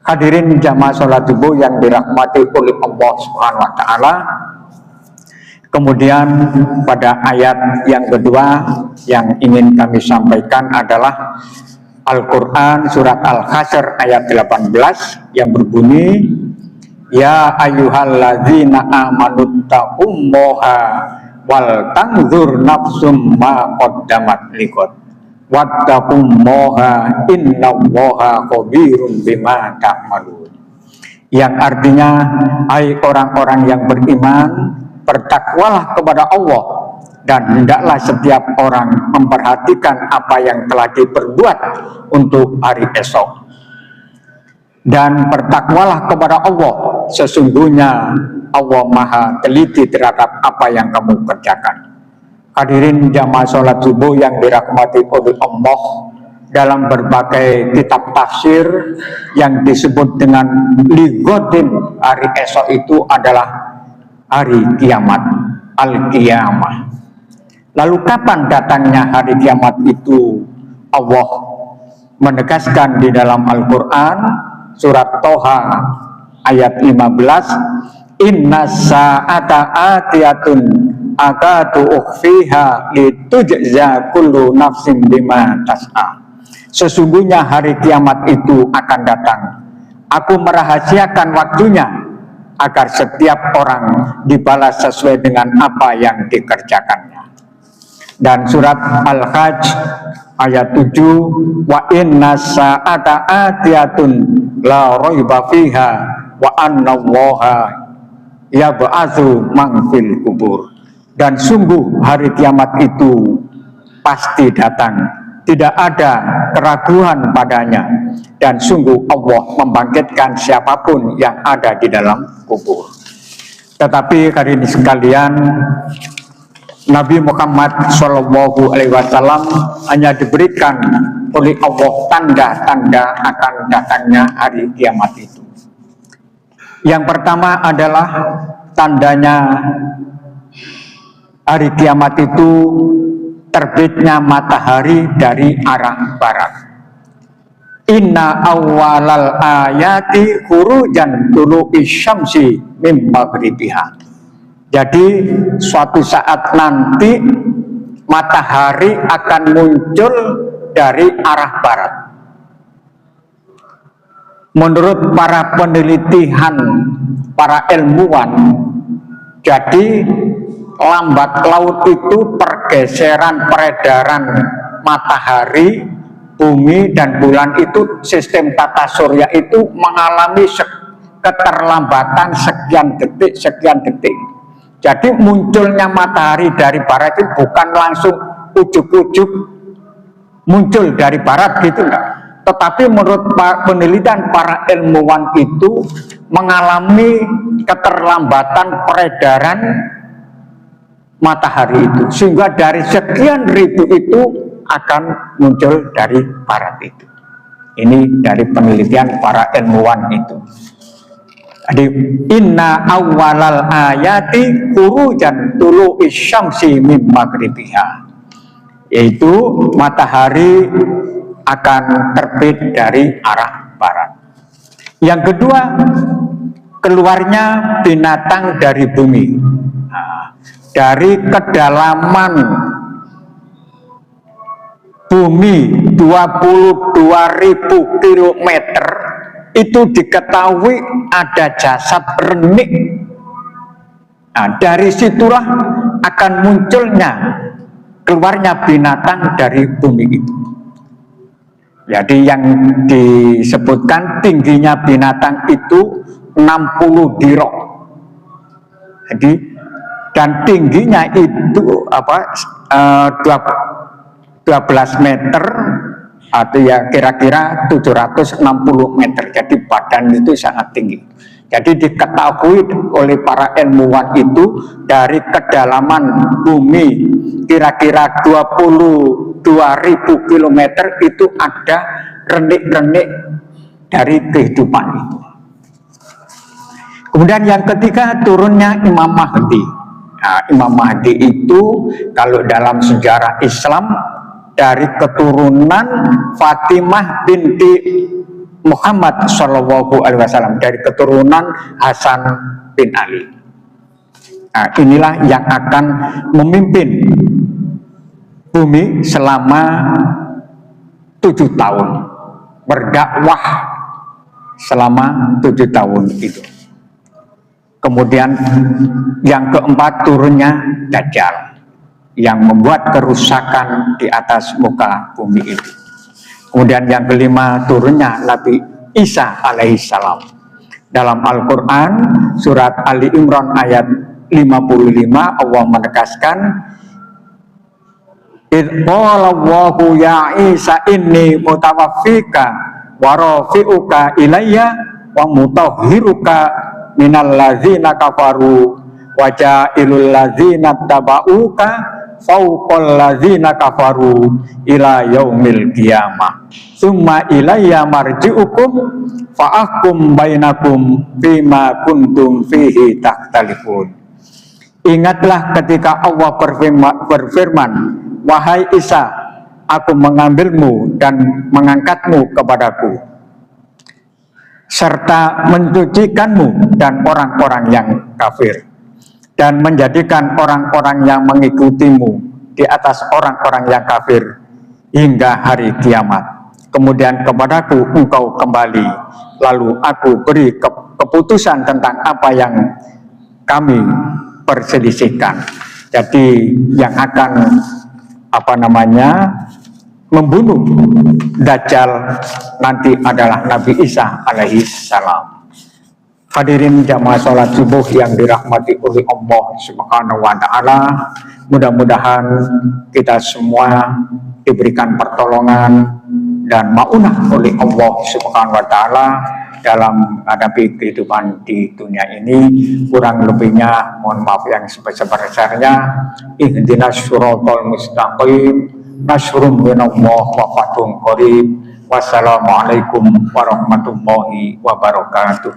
Hadirin jamaah sholat subuh yang dirahmati oleh Allah Subhanahu wa Ta'ala. Kemudian pada ayat yang kedua yang ingin kami sampaikan adalah Al-Quran surat Al-Hasyr ayat 18 yang berbunyi, Ya ayyuhalladzina amanuttaqullaha wal tanzur nafsum ma qaddamat liqad wattaqullaha innallaha khabirun bima ta'malun. Yang artinya, hai orang-orang yang beriman, bertakwalah kepada Allah dan hendaklah setiap orang memperhatikan apa yang telah diperbuat untuk hari esok. Dan bertakwalah kepada Allah, sesungguhnya Allah Maha teliti terhadap apa yang kamu kerjakan. Hadirin jamaah sholat subuh yang dirahmati oleh Allah, dalam berbagai kitab tafsir yang disebut dengan ligodin, hari esok itu adalah hari kiamat, al-qiyamah. Lalu kapan datangnya hari kiamat itu? Allah menegaskan di dalam Al-Quran surat Toha ayat 15, Inna sa'ata atiyatun akadu ukhfiha litujza kullu nafsin bima tas'a. Sesungguhnya hari kiamat itu akan datang. Aku merahasiakan waktunya agar setiap orang dibalas sesuai dengan apa yang dikerjakannya. Dan surat Al-Hajj ayat 7, wa inna sa'ata atiyatun la raiba fiha wa anna Allaha yab'atsu man fil kubur. Dan sungguh hari kiamat itu pasti datang, tidak ada keraguan padanya, dan sungguh Allah membangkitkan siapapun yang ada di dalam kubur. Tetapi hari ini sekalian, Nabi Muhammad SAW hanya diberikan oleh Allah tanda-tanda akan datangnya hari kiamat itu. Yang pertama adalah tandanya hari kiamat itu terbitnya matahari dari arah barat. Inna awwalal ayati khurujan tulu'i syamsi mim maghribiha. Jadi suatu saat nanti matahari akan muncul dari arah barat. Menurut para penelitian, para ilmuwan, jadi lambat laut itu pergeseran peredaran matahari, bumi dan bulan itu, sistem tata surya itu mengalami keterlambatan sekian detik. Jadi munculnya matahari dari barat itu bukan langsung ujuk-ujuk muncul dari barat gitu enggak. Tetapi menurut penelitian para ilmuwan itu mengalami keterlambatan peredaran matahari itu, sehingga dari sekian ribu itu akan muncul dari barat itu. Ini dari penelitian para ilmuwan itu. Jadi inna awwalal ayati khurujan tulu'i syamsi mim maghribiha, yaitu matahari akan terbit dari arah barat. Yang kedua, keluarnya binatang dari bumi. Dari kedalaman bumi 22.000 km itu diketahui ada jasad renik. Nah, dari situlah akan munculnya keluarnya binatang dari bumi itu. Jadi yang disebutkan tingginya binatang itu 60 dirok. Jadi dan tingginya itu 12 meter atau ya kira-kira 760 meter. Jadi badan itu sangat tinggi. Jadi diketahui oleh para ilmuwan itu dari kedalaman bumi kira-kira 22.000 km itu ada renik-renik dari kehidupan itu. Kemudian yang ketiga, turunnya Imam Mahdi. Nah, Imam Mahdi itu kalau dalam sejarah Islam dari keturunan Fatimah binti Muhammad Shallallahu Alaihi Wasallam, dari keturunan Hasan bin Ali. Nah, inilah yang akan memimpin bumi selama 7 tahun, berdakwah selama 7 tahun itu. Kemudian yang keempat turunnya Dajjal yang membuat kerusakan di atas muka bumi itu. Kemudian yang kelima turunnya Nabi Isa alaihissalam. Dalam Al-Quran surat Ali Imran ayat 55 Allah menegaskan, "Idh qala Allahu ya Isa inni mutawaffika wa rafi'uka ilayya wa mutahhiruka minal ladzina kafaru wa ja'ilul ladzina tabauka fauqal ladzina kafaru ila yaumil qiyamah summa ilayya marji'ukum fa'ahkum bainakum fima kuntum fihi takhtalifun." Ingatlah ketika Allah berfirman, "Wahai Isa, aku mengambilmu dan mengangkatmu kepadaku, serta mencucikanmu dan orang-orang yang kafir, dan menjadikan orang-orang yang mengikutimu di atas orang-orang yang kafir hingga hari kiamat. Kemudian kepadaku engkau kembali, lalu aku beri keputusan tentang apa yang kami perselisihkan." Jadi yang akan membunuh Dajjal nanti adalah Nabi Isa alaihissalam. Hadirin jamaah sholat subuh yang dirahmati oleh Allah Subhanahu wa Ta'ala, mudah-mudahan kita semua diberikan pertolongan dan maunah oleh Allah Subhanahu wa Ta'ala dalam menghadapi kehidupan di dunia ini. Kurang lebihnya mohon maaf yang sebesar-besarnya. Ihdinas siratal mustaqim, nasrun minallah wa fathun qarib. Wassalamualaikum warahmatullahi wabarakatuh.